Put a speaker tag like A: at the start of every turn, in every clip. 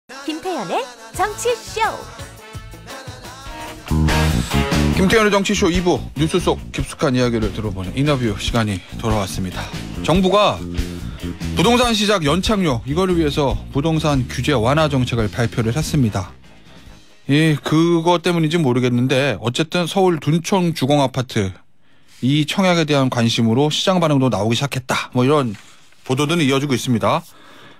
A: 김태현의 정치쇼.
B: 김태현의 정치쇼 2부 뉴스 속 깊숙한 이야기를 들어보는 인터뷰 시간이 돌아왔습니다. 정부가 부동산 시장 연착륙 이거를 위해서 부동산 규제 완화 정책을 발표를 했습니다. 예, 그것 때문인지 모르겠는데 어쨌든 서울 둔촌 주공아파트 이 청약에 대한 관심으로 시장 반응도 나오기 시작했다. 뭐 이런 보도들은 이어지고 있습니다.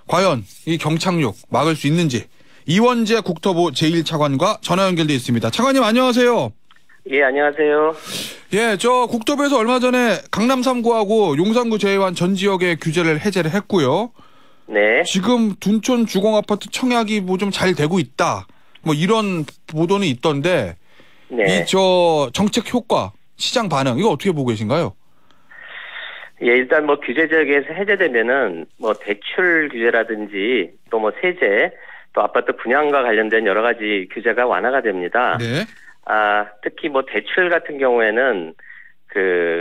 B: 과연 이 경착륙 막을 수 있는지 이원재 국토부 제1차관과 전화 연결돼 있습니다. 차관님 안녕하세요.
C: 예, 안녕하세요.
B: 예, 저 국토부에서 얼마 전에 강남 3구하고 용산구 제외한 전 지역의 규제를 해제를 했고요.
C: 네.
B: 지금 둔촌 주공아파트 청약이 뭐 좀 잘 되고 있다. 뭐 이런 보도는 있던데
C: 네.
B: 이 저 정책 효과, 시장 반응 이거 어떻게 보고 계신가요?
C: 예, 일단 뭐 규제 지역에서 해제되면은 뭐 대출 규제라든지 또 뭐 세제 또 아파트 분양과 관련된 여러 가지 규제가 완화가 됩니다.
B: 네.
C: 특히 뭐 대출 같은 경우에는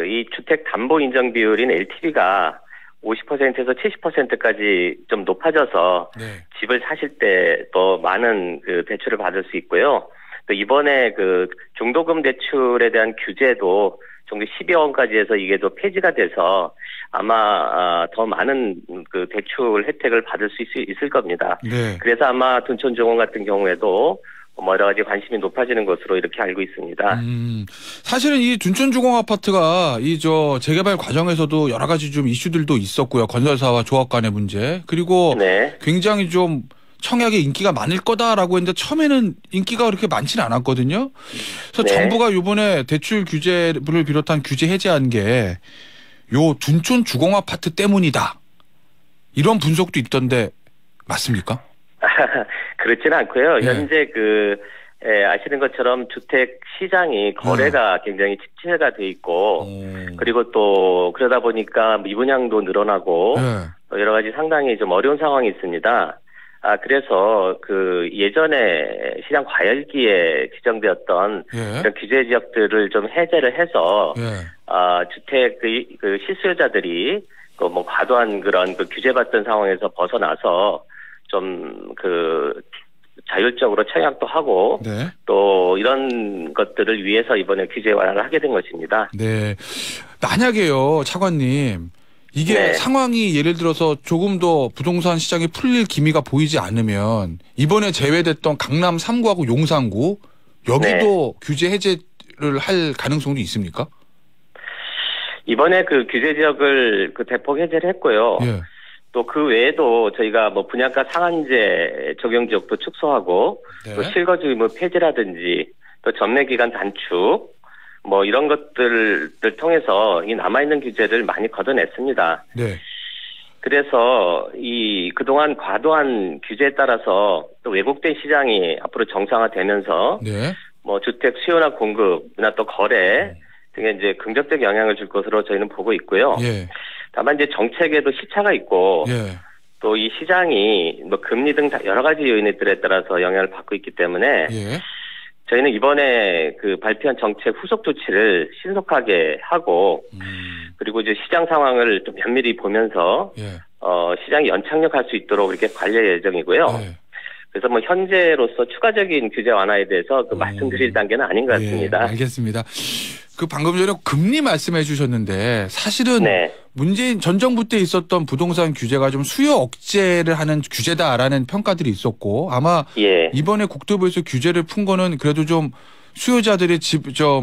C: 이 주택 담보 인정 비율인 LTV가 50%에서 70%까지 좀 높아져서
B: 네.
C: 집을 사실 때 더 많은 대출을 받을 수 있고요. 또 이번에 중도금 대출에 대한 규제도 정도 10여 원까지 해서 이게 또 폐지가 돼서 아마 더 많은 대출 혜택을 받을 수 있을 겁니다.
B: 네.
C: 그래서 아마 둔촌주공 같은 경우에도 뭐 여러 가지 관심이 높아지는 것으로 이렇게 알고 있습니다.
B: 사실은 이 둔촌주공 아파트가 이 재개발 과정에서도 여러 가지 좀 이슈들도 있었고요. 건설사와 조합 간의 문제 그리고
C: 네.
B: 굉장히 좀 청약에 인기가 많을 거다라고 했는데 처음에는 인기가 그렇게 많지는 않았거든요. 그래서
C: 네.
B: 정부가 이번에 대출 규제를 비롯한 규제 해제한 게 요 둔촌 주공 아파트 때문이다. 이런 분석도 있던데 맞습니까?
C: 그렇지는 않고요.
B: 네.
C: 현재 아시는 것처럼 주택 시장이 거래가 굉장히 침체가 돼 있고 그리고 또 그러다 보니까 미분양도 늘어나고
B: 네.
C: 또 여러 가지 상당히 좀 어려운 상황이 있습니다. 그래서 예전에 시장 과열기에 지정되었던
B: 예.
C: 이런 규제 지역들을 좀 해제를 해서
B: 예.
C: 주택 실수요자들이 뭐 과도한 그런 규제받던 상황에서 벗어나서 좀 자율적으로 청약도 하고
B: 네.
C: 또 이런 것들을 위해서 이번에 규제 완화를 하게 된 것입니다.
B: 네. 만약에요, 차관님. 이게
C: 네.
B: 상황이 예를 들어서 조금 더 부동산 시장이 풀릴 기미가 보이지 않으면 이번에 제외됐던 강남 3구하고 용산구 여기도 규제 해제를 할 가능성도 있습니까?
C: 이번에 규제 지역을 대폭 해제를 했고요.
B: 예.
C: 또 그 외에도 저희가 뭐 분양가 상한제 적용 지역도 축소하고
B: 네.
C: 또 실거주 의무 폐지라든지 또 전매 기간 단축 뭐 이런 것들을 통해서 이 남아있는 규제를 많이 걷어냈습니다.
B: 네.
C: 그래서 그동안 과도한 규제에 따라서 또 왜곡된 시장이 앞으로 정상화되면서
B: 네.
C: 뭐 주택 수요나 공급이나 또 거래 등에 이제 긍정적 영향을 줄 것으로 저희는 보고 있고요.
B: 예.
C: 다만 이제 정책에도 시차가 있고
B: 예.
C: 또 이 시장이 뭐 금리 등 여러 가지 요인들에 따라서 영향을 받고 있기 때문에
B: 예.
C: 저희는 이번에 발표한 정책 후속 조치를 신속하게 하고 그리고 이제 시장 상황을 좀 면밀히 보면서
B: 예.
C: 시장이 연착륙할 수 있도록 이렇게 관리할 예정이고요.
B: 예.
C: 그래서 뭐 현재로서 추가적인 규제 완화에 대해서 말씀드릴 단계는 아닌 것 같습니다.
B: 예, 알겠습니다. 방금 전에 금리 말씀해 주셨는데 사실은
C: 네.
B: 문재인 전 정부 때 있었던 부동산 규제가 좀 수요 억제를 하는 규제다라는 평가들이 있었고 아마
C: 예.
B: 이번에 국토부에서 규제를 푼 거는 그래도 좀 수요자들의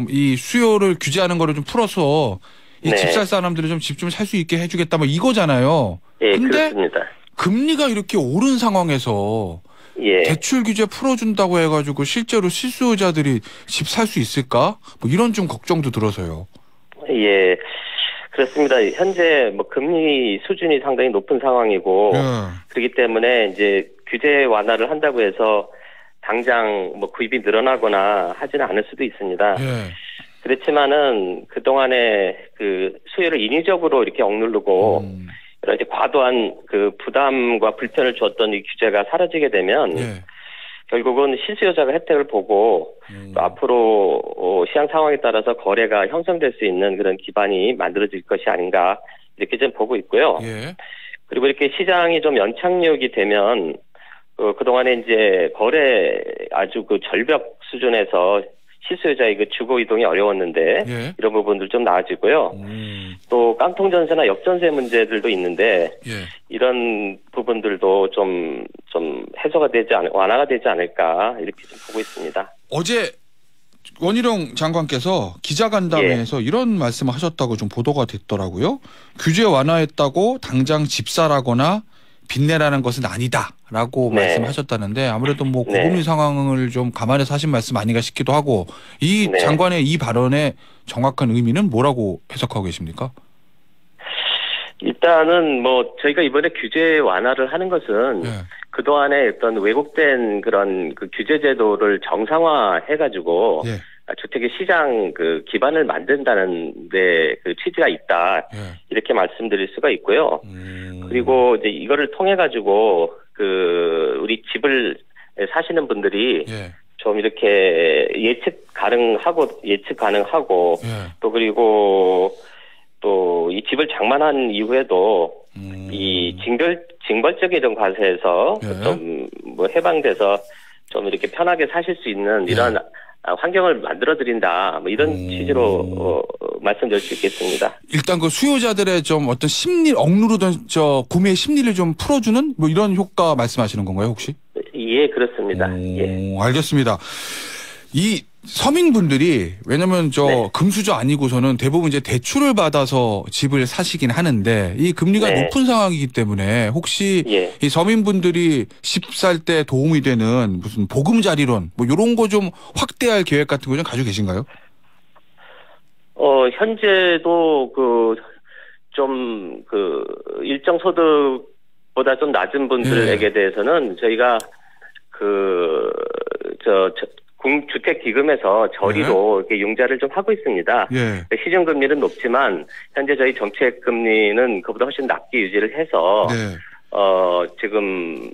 B: 이 수요를 규제하는 거를 좀 풀어서 이
C: 네.
B: 집 살 사람들이 좀 집 좀 살 수 있게 해주겠다 뭐 이거잖아요.
C: 예,
B: 근데
C: 그렇습니다.
B: 금리가 이렇게 오른 상황에서
C: 예.
B: 대출 규제 풀어준다고 해가지고 실제로 실수요자들이 집 살 수 있을까? 뭐 이런 좀 걱정도 들어서요.
C: 예. 그렇습니다. 현재 뭐 금리 수준이 상당히 높은 상황이고
B: 예.
C: 그렇기 때문에 이제 규제 완화를 한다고 해서 당장 뭐 구입이 늘어나거나 하지는 않을 수도 있습니다.
B: 예.
C: 그렇지만은 그동안에 수요를 인위적으로 이렇게 억누르고 여러 가지 과도한 부담과 불편을 줬던 이 규제가 사라지게 되면
B: 예.
C: 결국은 실수요자가 혜택을 보고 또 앞으로 시장 상황에 따라서 거래가 형성될 수 있는 그런 기반이 만들어질 것이 아닌가 이렇게 좀 보고 있고요.
B: 예.
C: 그리고 이렇게 시장이 좀 연착륙이 되면 그동안에 이제 거래 아주 그 절벽 수준에서 실수요자의 그 주거 이동이 어려웠는데
B: 예.
C: 이런 부분들 좀 나아지고요. 또 깡통 전세나 역전세 문제들도 있는데
B: 예.
C: 이런 부분들도 좀 해소가 완화가 되지 않을까 이렇게 좀 보고 있습니다.
B: 어제 원희룡 장관께서 기자간담회에서 이런 말씀을 하셨다고 좀 보도가 됐더라고요. 규제 완화했다고 당장 집 사라거나 빚내라는 것은 아니다라고 말씀하셨다는데 아무래도 뭐 고금리 상황을 좀 감안해서 하신 말씀 아닌가 싶기도 하고 이 장관의 이 발언의 정확한 의미는 뭐라고 해석하고 계십니까?
C: 일단은 뭐 저희가 이번에 규제 완화를 하는 것은 그동안에 어떤 왜곡된 그런 그 규제 제도를 정상화해가지고 주택의 시장 그 기반을 만든다는 데 그 취지가 있다. 이렇게 말씀드릴 수가 있고요. 그리고 이제 이거를 통해 가지고 그 우리 집을 사시는 분들이 좀 이렇게 예측 가능하고 또 그리고 또 이 집을 장만한 이후에도 이 징벌적인 이런 과세에서 좀 뭐 해방돼서 좀 이렇게 편하게 사실 수 있는 이런 환경을 만들어 드린다. 뭐 이런 취지로 말씀드릴 수 있겠습니다.
B: 일단 그 수요자들의 좀 어떤 억누르던 구매 심리를 좀 풀어주는 뭐 이런 효과 말씀하시는 건가요, 혹시?
C: 예, 그렇습니다.
B: 알겠습니다. 이 서민분들이 왜냐면 금수저 아니고서는 대부분 이제 대출을 받아서 집을 사시긴 하는데 이 금리가 높은 상황이기 때문에 혹시 이 서민분들이 집 살 때 도움이 되는 무슨 보금자리론 뭐 이런 거 좀 확대할 계획 같은 거 좀 가지고 계신가요?
C: 현재도 일정 소득보다 좀 낮은 분들에게 대해서는 저희가 주택기금에서 저리로 이렇게 융자를 좀 하고 있습니다. 시중금리는 높지만 현재 저희 정책금리는 그보다 훨씬 낮게 유지를 해서 지금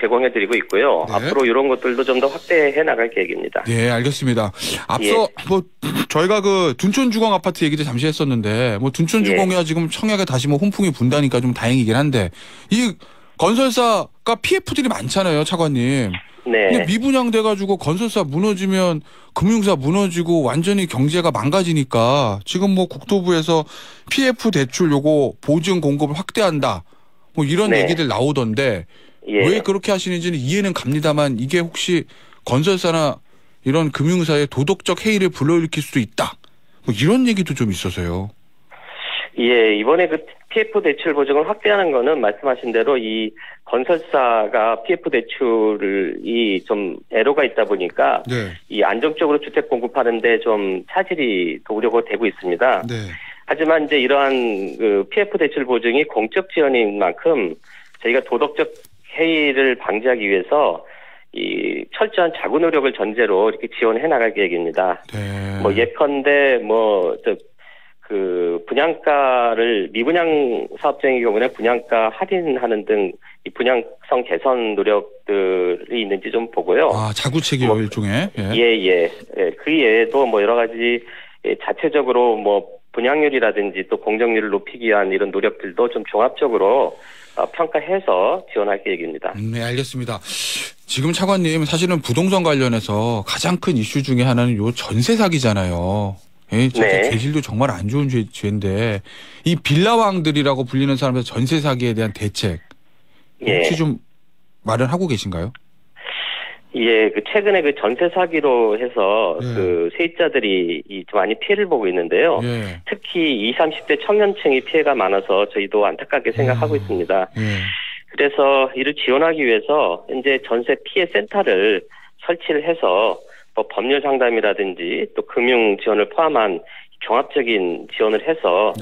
C: 제공해드리고 있고요. 앞으로 이런 것들도 좀 더 확대해 나갈 계획입니다.
B: 네, 알겠습니다. 앞서 뭐 저희가 그 둔촌주공 아파트 얘기도 잠시 했었는데 뭐 둔촌주공이야 지금 청약에 다시 뭐 훈풍이 분다니까 좀 다행이긴 한데 이 건설사가 PF들이 많잖아요, 차관님. 근데 미분양돼가지고 건설사 무너지면 금융사 무너지고 완전히 경제가 망가지니까 지금 뭐 국토부에서 PF 대출 요거 보증 공급을 확대한다. 뭐 이런 얘기들 나오던데 왜 그렇게 하시는지는 이해는 갑니다만 이게 혹시 건설사나 이런 금융사의 도덕적 해이를 불러일으킬 수도 있다. 뭐 이런 얘기도 좀 있어서요.
C: 이번에 그 PF 대출 보증을 확대하는 거는 말씀하신 대로 이 건설사가 PF 대출이 좀 애로가 있다 보니까 이 안정적으로 주택 공급하는데 좀 차질이 도우려고 되고 있습니다. 하지만 이제 이러한 그 PF 대출 보증이 공적 지원인 만큼 저희가 도덕적 해이를 방지하기 위해서 이 철저한 자구 노력을 전제로 이렇게 지원해 나갈 계획입니다. 뭐 예컨대 분양가를 미분양 사업장의 경우는 분양가 할인하는 등 이 분양성 개선 노력들이 있는지 좀 보고요.
B: 자구책이요, 일종의.
C: 그 외에도 뭐 여러 가지 자체적으로 뭐 분양률이라든지 또 공정률을 높이기 위한 이런 노력들도 좀 종합적으로 평가해서 지원할 계획입니다.
B: 네, 알겠습니다. 지금 차관님 사실은 부동산 관련해서 가장 큰 이슈 중에 하나는 요 전세 사기잖아요. 계실도 정말 안 좋은 죄인데 이 빌라왕들이라고 불리는 사람들 전세 사기에 대한 대책 혹시 좀 마련하고 계신가요?
C: 최근에 그 전세 사기로 해서 그 세입자들이 좀 많이 피해를 보고 있는데요. 특히 20, 30대 청년층이 피해가 많아서 저희도 안타깝게 생각하고 있습니다. 그래서 이를 지원하기 위해서 현재 전세 피해 센터를 설치를 해서 뭐 법률 상담이라든지 또 금융 지원을 포함한 종합적인 지원을 해서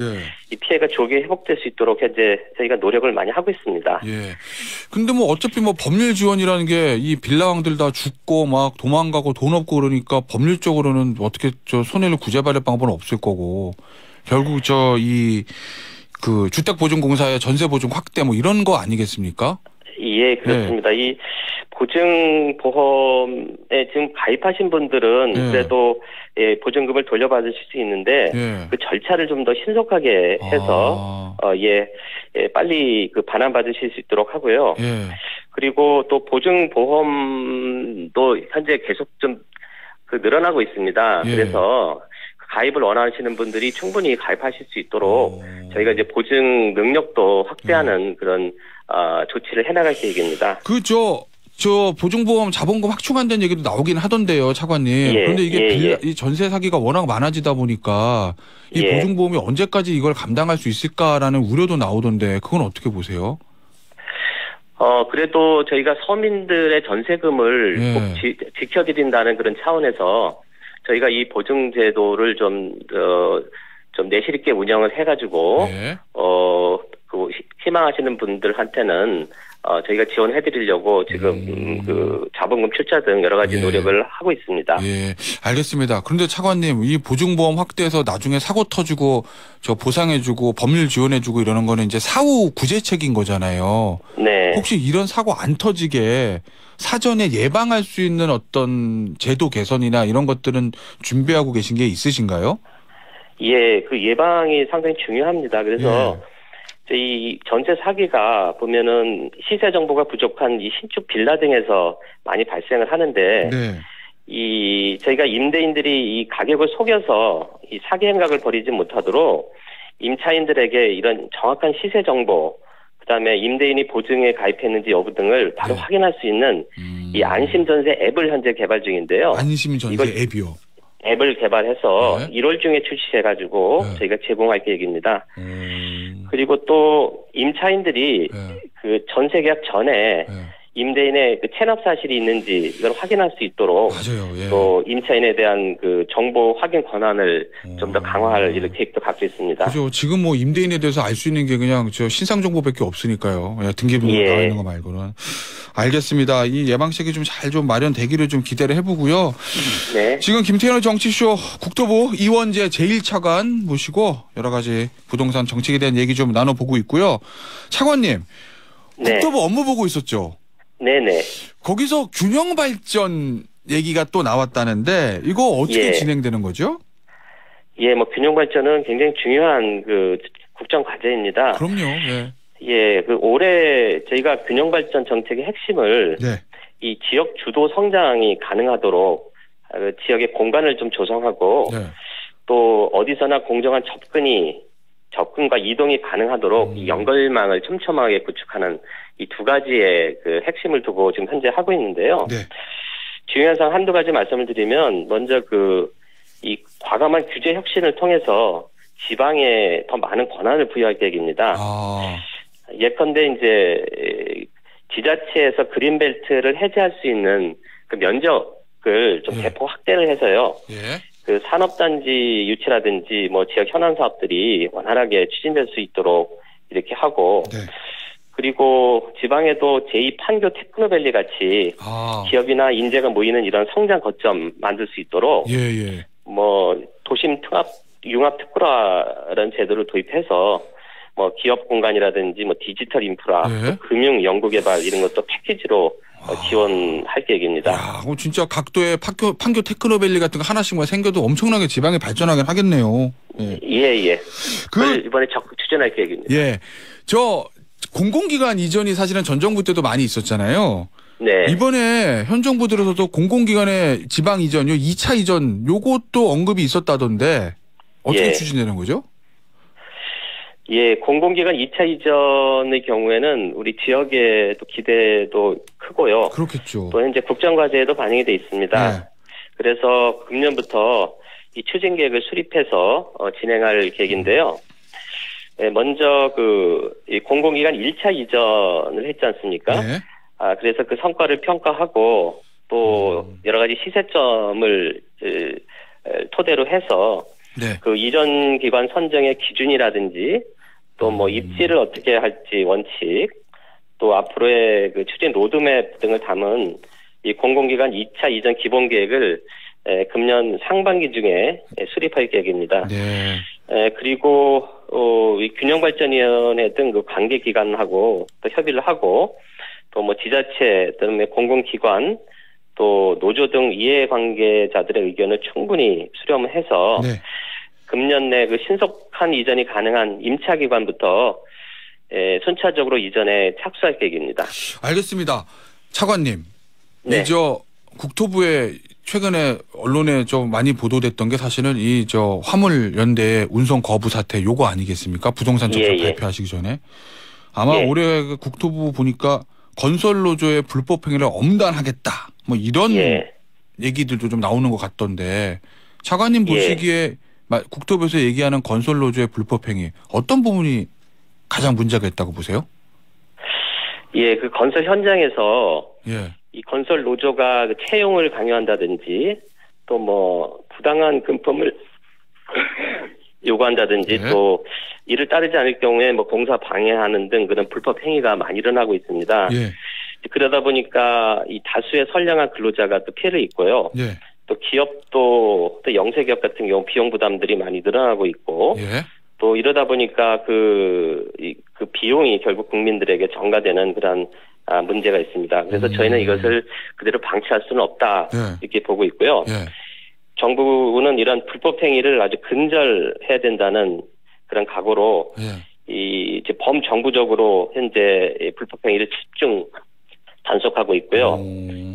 C: 이 피해가 조기에 회복될 수 있도록 현재 저희가 노력을 많이 하고 있습니다.
B: 근데 뭐 어차피 뭐 법률 지원이라는 게 이 빌라왕들 다 죽고 막 도망가고 돈 없고 그러니까 법률적으로는 어떻게 손해를 구제받을 방법은 없을 거고 결국 그 주택보증공사의 전세보증 확대 뭐 이런 거 아니겠습니까?
C: 그렇습니다. 이 보증보험에 지금 가입하신 분들은 그래도 보증금을 돌려받으실 수 있는데 그 절차를 좀 더 신속하게 해서 빨리 그 반환받으실 수 있도록 하고요. 그리고 또 보증보험도 현재 계속 좀 늘어나고 있습니다.
B: 예.
C: 그래서 가입을 원하시는 분들이 충분히 가입하실 수 있도록 저희가 이제 보증 능력도 확대하는 그런 조치를 해나갈 계획입니다.
B: 저 보증보험 자본금 확충한다는 얘기도 나오긴 하던데요, 차관님.
C: 예,
B: 그런데 이게
C: 이
B: 전세 사기가 워낙 많아지다 보니까 이
C: 예.
B: 보증보험이 언제까지 이걸 감당할 수 있을까라는 우려도 나오던데 그건 어떻게 보세요?
C: 그래도 저희가 서민들의 전세금을
B: 예.
C: 꼭 지켜드린다는 그런 차원에서 저희가 이 보증제도를 좀 내실 있게 운영을 해가지고,
B: 예.
C: 희망하시는 분들한테는, 저희가 지원해드리려고 지금 자본금 출자 등 여러 가지
B: 예.
C: 노력을 하고 있습니다.
B: 예, 알겠습니다. 그런데 차관님, 이 보증보험 확대해서 나중에 사고 터지고 저 보상해주고 법률 지원해주고 이러는 거는 이제 사후 구제책인 거잖아요.
C: 네.
B: 혹시 이런 사고 안 터지게 사전에 예방할 수 있는 어떤 제도 개선이나 이런 것들은 준비하고 계신 게 있으신가요?
C: 예, 그 예방이 상당히 중요합니다. 그래서 이 전세 사기가 보면은 시세 정보가 부족한 이 신축 빌라 등에서 많이 발생을 하는데,
B: 네.
C: 저희가 임대인들이 이 가격을 속여서 이 사기 행각을 벌이지 못하도록 임차인들에게 이런 정확한 시세 정보, 그다음에 임대인이 보증에 가입했는지 여부 등을 바로
B: 네.
C: 확인할 수 있는 이 안심전세 앱을 현재 개발 중인데요.
B: 안심전세 앱이요.
C: 앱을 개발해서
B: 네.
C: 1월 중에 출시해가지고
B: 네.
C: 저희가 제공할 계획입니다. 그리고 또 임차인들이
B: 네.
C: 그 전세 계약 전에
B: 네.
C: 임대인의 그 체납 사실이 있는지 이걸 확인할 수 있도록
B: 맞아요. 예.
C: 또 임차인에 대한 그 정보 확인 권한을 좀 더 강화할 이런 계획도 갖고 있습니다.
B: 그죠. 지금 뭐 임대인에 대해서 알 수 있는 게 그냥 저 신상 정보밖에 없으니까요. 그냥 등기부에
C: 예.
B: 나와 있는 거 말고는. 알겠습니다. 이 예방책이 좀 잘 좀 마련되기를 좀 기대를 해보고요.
C: 네.
B: 지금 김태현의 정치쇼 국토부 이원재 제1차관 모시고 여러 가지 부동산 정책에 대한 얘기 좀 나눠보고 있고요. 차관님,
C: 네.
B: 국토부 업무 보고 있었죠?
C: 네네.
B: 거기서 균형 발전 얘기가 또 나왔다는데 이거 어떻게
C: 예.
B: 진행되는 거죠?
C: 예, 뭐 균형 발전은 굉장히 중요한 그 국정 과제입니다.
B: 그럼요. 예.
C: 예, 그 올해 저희가 균형 발전 정책의 핵심을
B: 네.
C: 이 지역 주도 성장이 가능하도록 그 지역의 공간을 좀 조성하고
B: 네.
C: 또 어디서나 공정한 접근과 이동이 가능하도록 이 연결망을 촘촘하게 구축하는 이 두 가지의 그 핵심을 두고 지금 현재 하고 있는데요.
B: 네.
C: 중요한 사항 한두 가지 말씀을 드리면 먼저 이 과감한 규제 혁신을 통해서 지방에 더 많은 권한을 부여할 계획입니다. 예컨대 이제 지자체에서 그린벨트를 해제할 수 있는 그 면적을 좀 대폭 확대를 해서요.
B: 예.
C: 그 산업단지 유치라든지 뭐 지역 현안 사업들이 원활하게 추진될 수 있도록 이렇게 하고
B: 네.
C: 그리고 지방에도 제2 판교 테크노밸리 같이 기업이나 인재가 모이는 이런 성장 거점 만들 수 있도록
B: 예.
C: 뭐 도심 융합 특구라라는 제도를 도입해서 뭐 기업 공간이라든지 뭐 디지털 인프라,
B: 네.
C: 금융 연구 개발 이런 것도 패키지로 지원할 계획입니다.
B: 야, 진짜 각도에 판교 테크노밸리 같은 거 하나씩만 생겨도 엄청나게 지방이 발전하긴 하겠네요.
C: 예. 그걸 이번에 적극 추진할 계획입니다.
B: 예. 저 공공기관 이전이 사실은 전 정부 때도 많이 있었잖아요.
C: 네.
B: 이번에 현 정부 들어서도 공공기관의 지방 이전, 2차 이전 요것도 언급이 있었다던데 어떻게 추진되는 거죠?
C: 예, 공공기관 2차 이전의 경우에는 우리 지역의 또 기대도 크고요.
B: 그렇겠죠.
C: 또 현재 국정과제에도 반영이 돼 있습니다.
B: 네.
C: 그래서 금년부터 이 추진 계획을 수립해서 진행할 계획인데요. 먼저 이 공공기관 1차 이전을 했지 않습니까?
B: 네.
C: 그래서 그 성과를 평가하고 또 여러 가지 시세점을 토대로 해서
B: 네.
C: 그 이전 기관 선정의 기준이라든지 또 뭐 입지를 어떻게 할지 원칙 또 앞으로의 그 추진 로드맵 등을 담은 이 공공기관 2차 이전 기본 계획을 금년 상반기 중에 수립할 계획입니다.
B: 네.
C: 그리고 이 균형발전위원회 등 그 관계기관하고 또 협의를 하고 또 뭐 지자체 또는 공공기관 또 노조 등 이해관계자들의 의견을 충분히 수렴해서
B: 네.
C: 금년 내 그 신속한 이전이 가능한 임차기관부터 순차적으로 이전에 착수할 계획입니다.
B: 알겠습니다. 차관님,
C: 네.
B: 국토부에 최근에 언론에 좀 많이 보도됐던 게 사실은 화물연대 운송 거부 사태 요거 아니겠습니까? 부동산 정책 발표하시기 전에. 아마 올해 그 국토부 보니까 건설노조의 불법 행위를 엄단하겠다. 뭐 이런 얘기들도 좀 나오는 것 같던데 차관님 보시기에 국토부에서 얘기하는 건설노조의 불법 행위 어떤 부분이 가장 문제가 있다고 보세요?
C: 그 건설 현장에서 이 건설 노조가 채용을 강요한다든지 또 뭐 부당한 금품을 요구한다든지 또 이를 따르지 않을 경우에 뭐 공사 방해하는 등 그런 불법 행위가 많이 일어나고 있습니다. 그러다 보니까 이 다수의 선량한 근로자가 또 피해를 입고요. 또 기업도 또 영세기업 같은 경우 비용 부담들이 많이 늘어나고 있고 또 이러다 보니까 그 비용이 결국 국민들에게 전가되는 그런 문제가 있습니다. 그래서 저희는 이것을 그대로 방치할 수는 없다 이렇게 보고 있고요. 정부는 이런 불법 행위를 아주 근절해야 된다는 그런 각오로 이제 범정부적으로 현재 불법 행위를 집중 단속하고 있고요.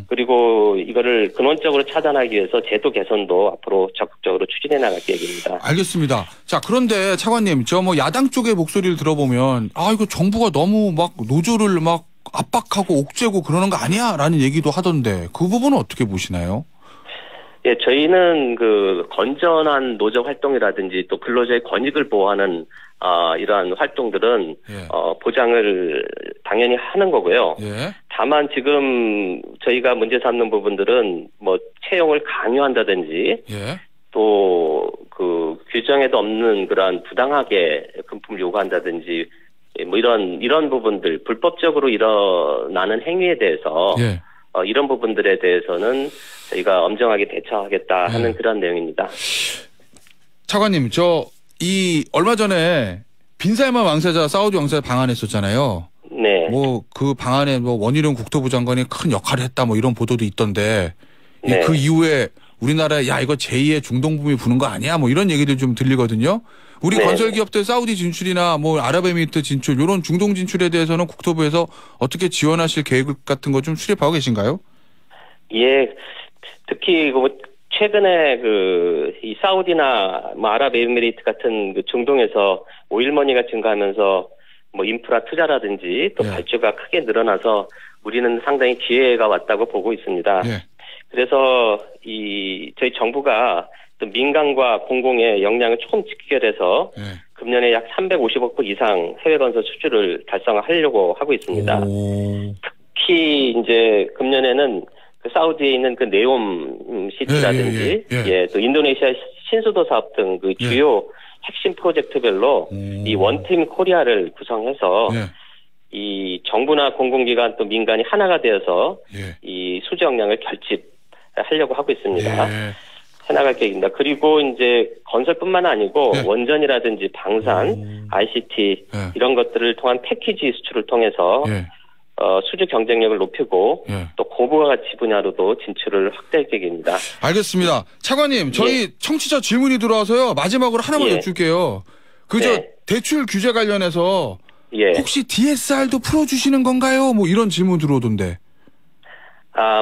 C: 그리고 이거를 근원적으로 차단하기 위해서 제도 개선도 앞으로 적극적으로 추진해 나갈 계획입니다.
B: 알겠습니다. 자, 그런데 차관님, 야당 쪽의 목소리를 들어보면 이거 정부가 너무 막 노조를 막 압박하고 옥죄고 그러는 거 아니야라는 얘기도 하던데 그 부분은 어떻게 보시나요?
C: 저희는 그 건전한 노조 활동이라든지 또 근로자의 권익을 보호하는 이러한 활동들은 보장을 당연히 하는 거고요. 다만 지금 저희가 문제 삼는 부분들은 뭐 채용을 강요한다든지 또 그 규정에도 없는 그러한 부당하게 금품을 요구한다든지 뭐 이런 부분들 불법적으로 일어나는 행위에 대해서 이런 부분들에 대해서는 저희가 엄정하게 대처하겠다 하는 그런 내용입니다.
B: 차관님, 얼마 전에 빈살만 왕세자 사우디 왕세자 방한했었잖아요. 뭐 그 방안에 뭐 원희룡 국토부 장관이 큰 역할을 했다 뭐 이런 보도도 있던데 그 이후에 우리나라에 이거 제2의 중동붐이 부는 거 아니야 뭐 이런 얘기들 좀 들리거든요. 우리 건설기업들 사우디 진출이나 뭐 아랍에미리트 진출 이런 중동 진출에 대해서는 국토부에서 어떻게 지원하실 계획 같은 거 좀 수립하고 계신가요?
C: 특히 최근에 이 사우디나 뭐 아랍에미리트 같은 그 중동에서 오일머니가 증가하면서 뭐 인프라 투자라든지 또 발주가 크게 늘어나서 우리는 상당히 기회가 왔다고 보고 있습니다. 그래서 저희 정부가 또 민간과 공공의 역량을 총 직결해서 금년에 약 350억 불 이상 해외 건설 수주를 달성하려고 하고 있습니다. 특히 이제 금년에는 그 사우디에 있는 그 네옴 시티라든지 또 인도네시아 신수도 사업 등 그 주요 핵심 프로젝트별로 이 원팀 코리아를 구성해서 이 정부나 공공기관 또 민간이 하나가 되어서 이 수주 역량을 결집하려고 하고 있습니다. 해나갈 계획입니다. 그리고 이제 건설뿐만 아니고 원전이라든지 방산, ICT 이런 것들을 통한 패키지 수출을 통해서 수주 경쟁력을 높이고 또 고부가가치 분야로도 진출을 확대할 계획입니다.
B: 알겠습니다. 차관님, 저희 청취자 질문이 들어와서요. 마지막으로 하나만 여쭐게요. 대출 규제 관련해서 혹시 DSR도 풀어주시는 건가요? 뭐 이런 질문 들어오던데.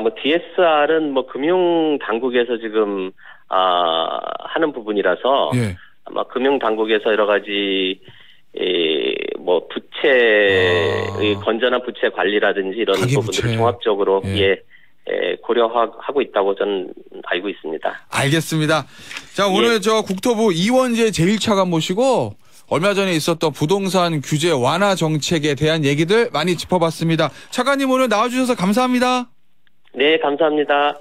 C: 뭐 DSR은 뭐 금융 당국에서 지금 하는 부분이라서 아마 금융 당국에서 여러 가지 뭐 부채의 건전한 부채 관리라든지 이런 부분들을 종합적으로 고려하고 있다고 저는 알고 있습니다.
B: 알겠습니다. 자, 오늘 국토부 이원재 제1차관 모시고 얼마 전에 있었던 부동산 규제 완화 정책에 대한 얘기들 많이 짚어봤습니다. 차관님 오늘 나와주셔서 감사합니다.
C: 네, 감사합니다.